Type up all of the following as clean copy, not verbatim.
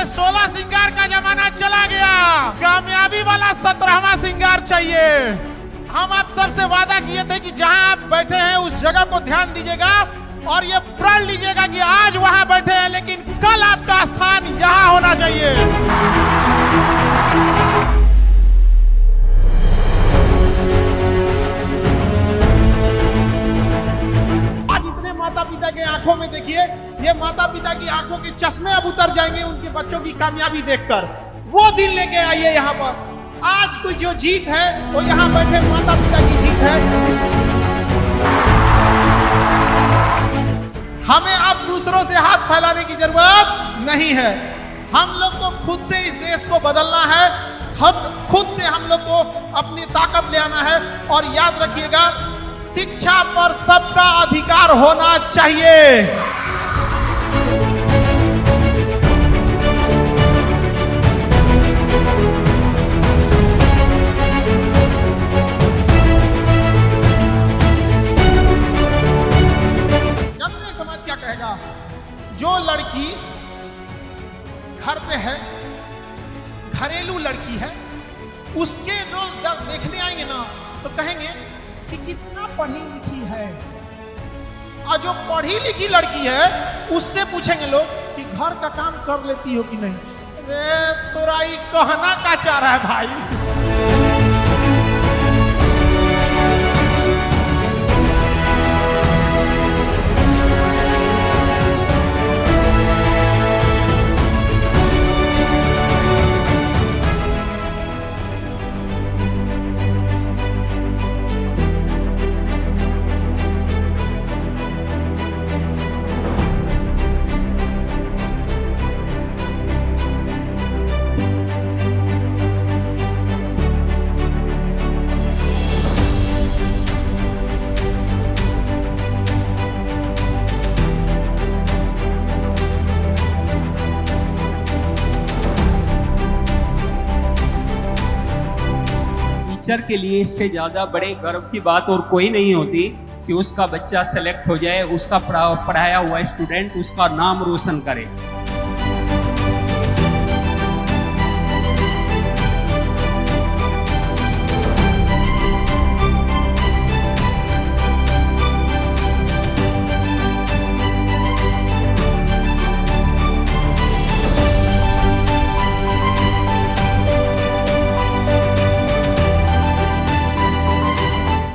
16 श्रृंगार का जमाना चला गया, कामयाबी वाला 17वां श्रृंगार चाहिए। हम आप सबसे वादा किए थे कि जहां आप बैठे हैं उस जगह को ध्यान दीजिएगा और ये प्रण लीजिएगा कि आज वहां बैठे हैं लेकिन कल आपका स्थान यहां होना चाहिए। आज इतने माता पिता के आंखों में देखिए, ये माता पिता की आंखों के चश्मे अब उतर जाएंगे उनके बच्चों की कामयाबी देखकर। वो दिन लेके आइए यहाँ पर। आज कोई जो जीत है वो यहाँ बैठे माता पिता की जीत है। हमें अब दूसरों से हाथ फैलाने की जरूरत नहीं है। हम लोग को खुद से इस देश को बदलना है, खुद से हम लोग को अपनी ताकत ले आना है। और याद रखिएगा, शिक्षा पर सबका अधिकार होना चाहिए। जो लड़की घर पे है, घरेलू लड़की है, उसके लोग जब देखने आएंगे ना तो कहेंगे कि कितना पढ़ी लिखी है। और जो पढ़ी लिखी लड़की है उससे पूछेंगे लोग कि घर का काम कर लेती हो कि नहीं। अरे तोरा ये कहना का चाह रहा है भाई। टीचर के लिए इससे ज़्यादा बड़े गर्व की बात और कोई नहीं होती कि उसका बच्चा सेलेक्ट हो जाए, उसका पढ़ाया हुआ स्टूडेंट उसका नाम रोशन करे।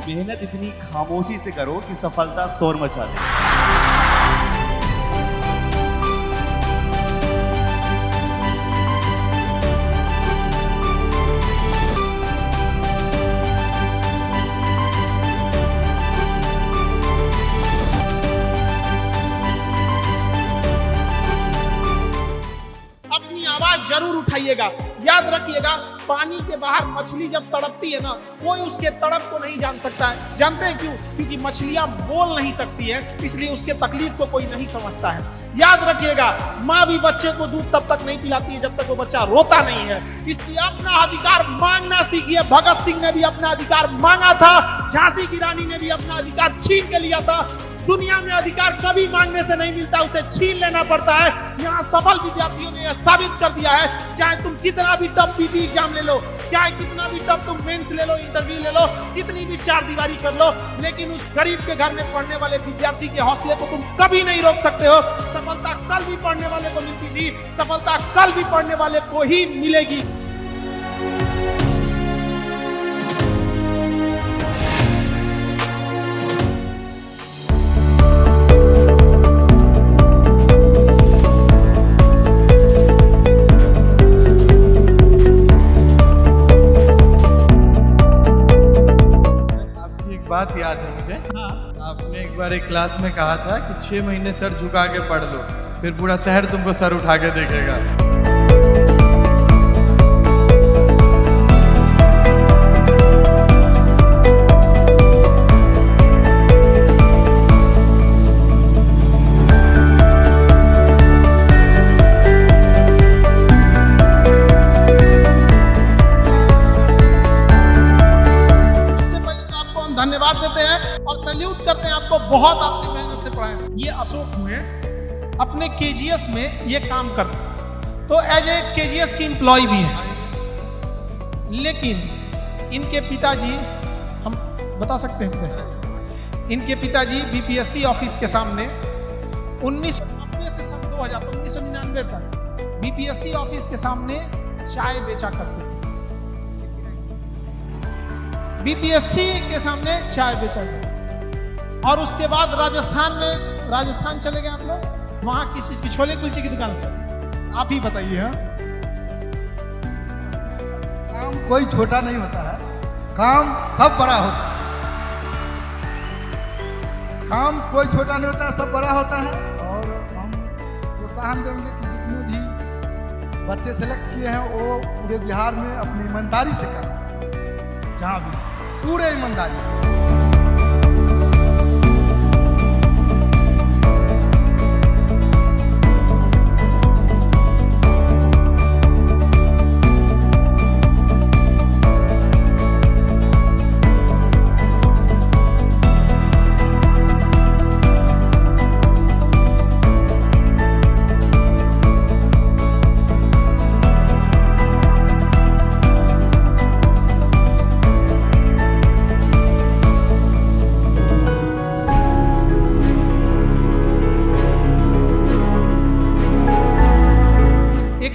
मेहनत इतनी खामोशी से करो कि सफलता शोर मचा दे। अपनी आवाज जरूर उठाइएगा। याद रखिएगा, पानी के बाहर मछली जब तड़पती है ना, कोई उसके तड़प को नहीं जान सकता है। जानते हैं क्यों? क्योंकि मछलियां बोल नहीं सकती है, इसलिए उसके तकलीफ को कोई नहीं समझता है। याद रखिएगा, माँ भी बच्चे को दूध तब तक नहीं पिलाती है जब तक वो बच्चा रोता नहीं है। इसलिए अपना अधिकार मांगना सीखिए। भगत सिंह ने भी अपना अधिकार मांगा था, झांसी की रानी ने भी अपना अधिकार छीन के लिया था। दुनिया में अधिकार कभी मांगने से नहीं मिलता, उसे छीन लेना पड़ता है। यहाँ सफल विद्यार्थियों ने यह साबित कर दिया है। चाहे तुम कितना भी टफ पीटी एग्जाम ले लो, चाहे कितना भी टफ तुम मेंस ले लो, इंटरव्यू ले लो, कितनी भी चार दीवारी कर लो, लेकिन उस गरीब के घर में पढ़ने वाले विद्यार्थी के हौसले को तुम कभी नहीं रोक सकते हो। सफलता कल भी पढ़ने वाले को मिलती थी, सफलता कल भी पढ़ने वाले को ही मिलेगी। बात याद है मुझे। आपने एक बार एक क्लास में कहा था कि 6 महीने सर झुका के पढ़ लो, फिर पूरा शहर तुमको सर उठा के देखेगा। धन्यवाद देते हैं और सैल्यूट करते हैं आपको। बहुत आपने मेहनत से पढ़ाया। ये अशोक हुए, अपने केजीएस में ये काम करते, तो एज ए केजीएस की एम्प्लॉय भी है, लेकिन इनके पिताजी, हम बता सकते हैं, इनके पिताजी बीपीएससी ऑफिस के सामने 1990 से सन 2000 1999 तक बीपीएससी ऑफिस के सामने चाय बेचा करते थे। बीपीएससी के सामने चाय बेचा करते, और उसके बाद राजस्थान चले गए आप लोग, वहां किस चीज की, छोले कुलचे की दुकान पर। आप ही बताइए। हाँ, काम कोई छोटा नहीं होता है, काम सब बड़ा होता है। काम कोई छोटा नहीं होता है, सब बड़ा होता है। और हम प्रोत्साहन देंगे कि जितने भी बच्चे सेलेक्ट किए हैं वो पूरे बिहार में अपनी ईमानदारी से करें, जहाँ भी पूरे ईमानदारी से।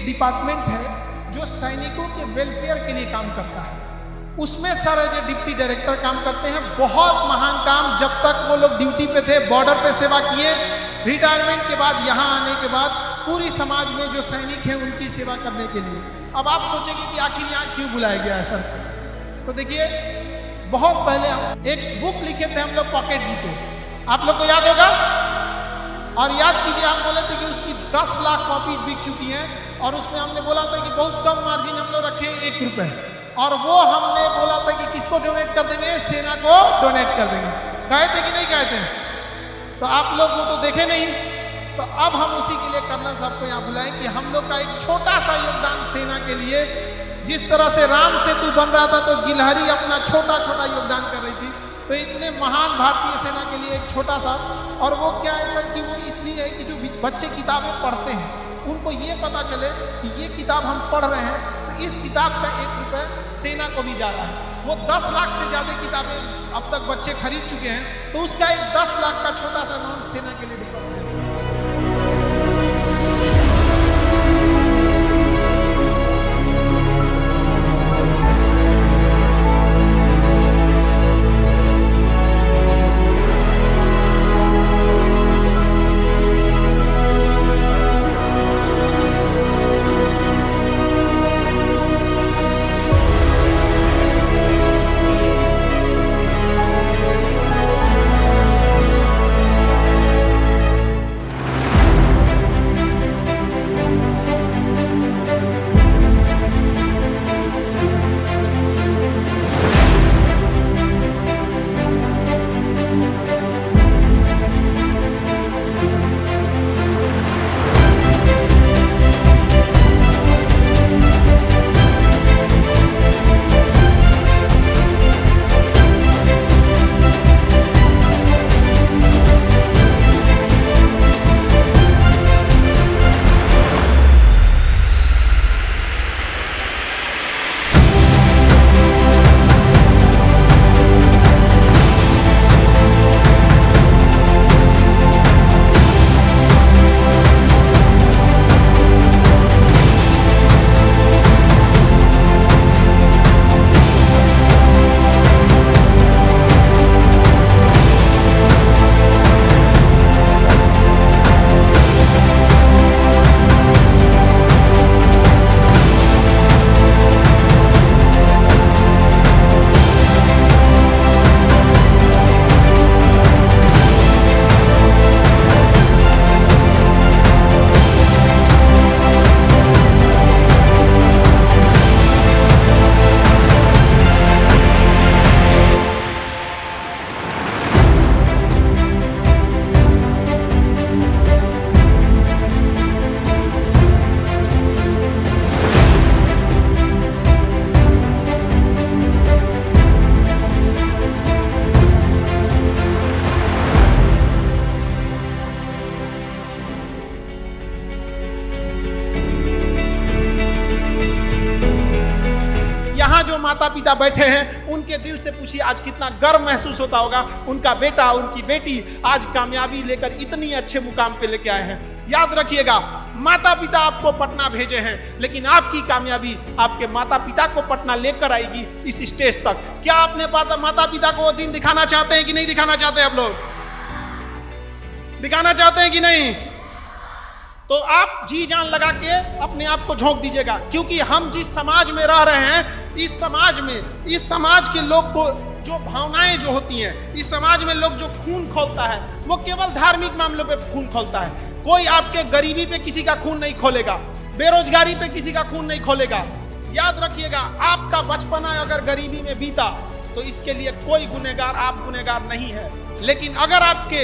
डिपार्टमेंट है जो सैनिकों के वेलफेयर के लिए काम करता है, उसमें सर जो डिप्टी डायरेक्टर काम करते हैं। बहुत महान काम, जब तक वो लोग ड्यूटी पे थे, बॉर्डर पे सेवा किए, रिटायरमेंट के बाद यहाँ आने के बाद पूरी समाज में जो सैनिक हैं उनकी सेवा करने के लिए। अब आप सोचेंगे कि आखिर यहाँ क्यों बुलाया गया है सर, तो देखिए, बहुत पहले हम एक बुक लिखे थे हम लोग पॉकेट जी पे, आप लोग को याद होगा, और याद कीजिए, हम बोले थे कि उसकी 10 लाख कॉपीज बिक चुकी हैं, और उसमें हमने बोला था कि बहुत कम मार्जिन हम लोग रखे 1 रुपए, और वो हमने बोला था कि किसको डोनेट कर देंगे, सेना को डोनेट कर देंगे। कहे थे कि नहीं कहे थे? तो आप लोग वो तो देखे नहीं, तो अब हम उसी के लिए कर्नल साहब को यहाँ बुलाएं कि हम लोग का एक छोटा सा योगदान सेना के लिए, जिस तरह से राम सेतु बन रहा था तो गिलहरी अपना छोटा छोटा योगदान कर रही थी, तो इतने महान भारतीय सेना के लिए एक छोटा सा। और वो क्या है सर कि वो इसलिए है कि जो बच्चे किताबें पढ़ते हैं उनको ये पता चले कि ये किताब हम पढ़ रहे हैं, तो इस किताब का 1 रुपये सेना को भी जा रहा है। वो 10 लाख से ज़्यादा किताबें अब तक बच्चे खरीद चुके हैं, तो उसका एक 10 लाख का छोटा सा अमाउंट सेना के लिए डिपॉजिट देते हैं। माता पिता बैठे हैं, उनके दिल से पूछिए आज कितना गर्व महसूस होता होगा। उनका बेटा, उनकी बेटी आज कामयाबी लेकर इतनी अच्छे मुकाम पे लेके आए हैं। याद रखिएगा, माता पिता आपको पटना भेजे हैं, लेकिन आपकी कामयाबी आपके माता पिता को पटना लेकर आएगी इस स्टेज तक। क्या आपने माता पिता को वो दिन दिखाना चाहते हैं कि नहीं दिखाना चाहते? आप लोग दिखाना चाहते हैं कि नहीं? तो आप जी जान लगा के अपने आप को झोंक दीजिएगा, क्योंकि हम जिस समाज में रह रहे हैं, इस समाज के लोग को जो भावनाएं जो होती हैं, इस समाज में लोग जो खून खोलता है वो केवल धार्मिक मामलों पे खून खोलता है। कोई आपके गरीबी पे किसी का खून नहीं खोलेगा, बेरोजगारी पे किसी का खून नहीं खोलेगा। याद रखिएगा, आपका बचपना अगर गरीबी में बीता तो इसके लिए कोई गुनहगार, आप गुनहगार नहीं है। लेकिन अगर आपके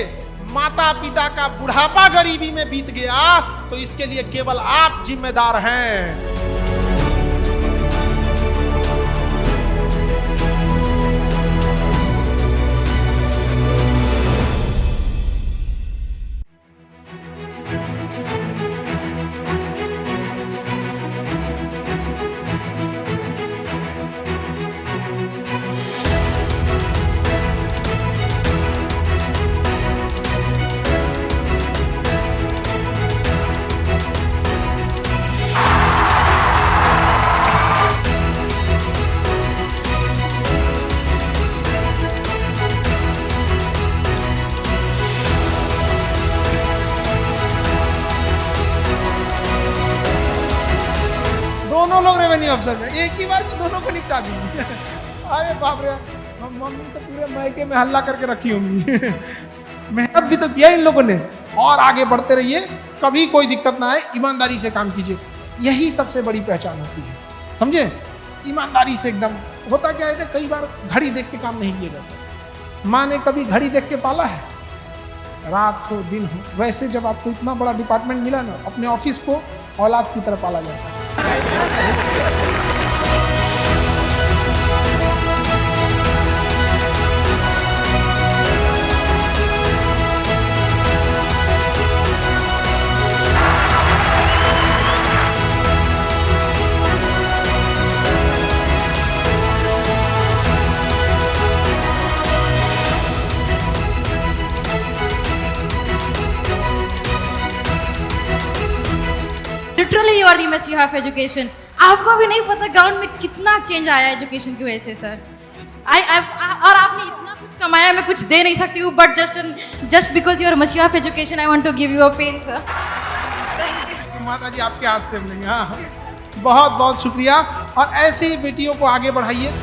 माता पिता का बुढ़ापा गरीबी में बीत गया तो इसके लिए केवल आप जिम्मेदार हैं। दोनों लोग रेवेन्यू अफसर में एक ही बार में दोनों को निपटा दी। अरे बाप रे, मम्मी तो पूरे मायके में हल्ला करके रखी होंगी। मेहनत भी तो किया इन लोगों ने। और आगे बढ़ते रहिए, कभी कोई दिक्कत ना आए, ईमानदारी से काम कीजिए, यही सबसे बड़ी पहचान होती है, समझे? ईमानदारी से एकदम। होता क्या है ना, कई बार घड़ी देख के काम नहीं किया जाता। माँ ने कभी घड़ी देख के पाला है? रात हो दिन हो, वैसे जब आपको इतना बड़ा डिपार्टमेंट मिला ना, अपने ऑफिस को औलाद की तरह पाला जाता है। लिटरली यू आर द मसीहा ऑफ एजुकेशन। आपको भी नहीं पता ग्राउंड में कितना चेंज आया एजुकेशन की वजह से सर। और आपने इतना कुछ कमाया, मैं कुछ दे नहीं सकती हूँ, but just because you are मसीहा of education I want to give you a pen sir. माता जी आपके हाथ से मिलेंगे। हाँ, बहुत बहुत शुक्रिया, और ऐसी बेटियों को आगे बढ़ाइए।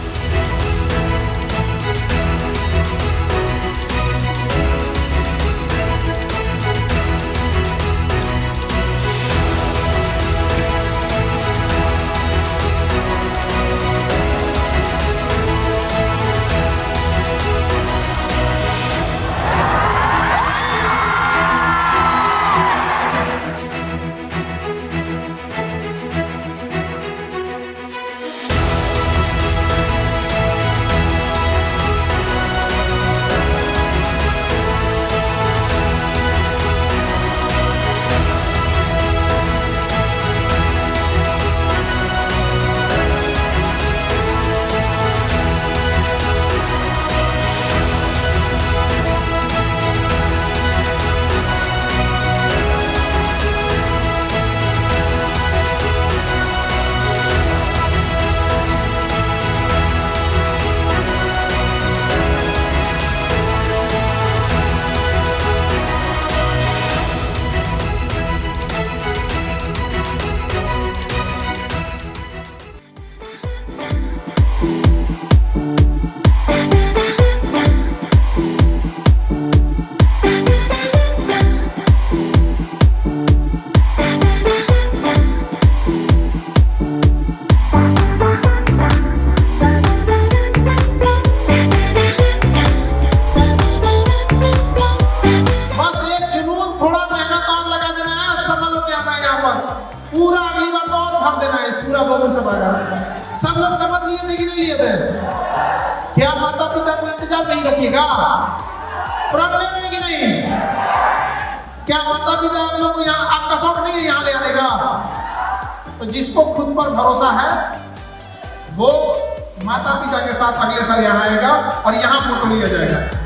पूरा अगली बार तो और भर देना है इस पूरा बहु सभा का। सब लोग समझ लिए थे कि नहीं लिए थे? क्या माता पिता को इंतजार नहीं रखिएगा? प्रण ले रहे कि नहीं? क्या माता पिता आप लोग को यहाँ, आपका शौक नहीं है यहाँ ले आने का? तो जिसको खुद पर भरोसा है वो माता पिता के साथ अगले साल यहाँ आएगा और यहाँ फोटो लिया जाएगा।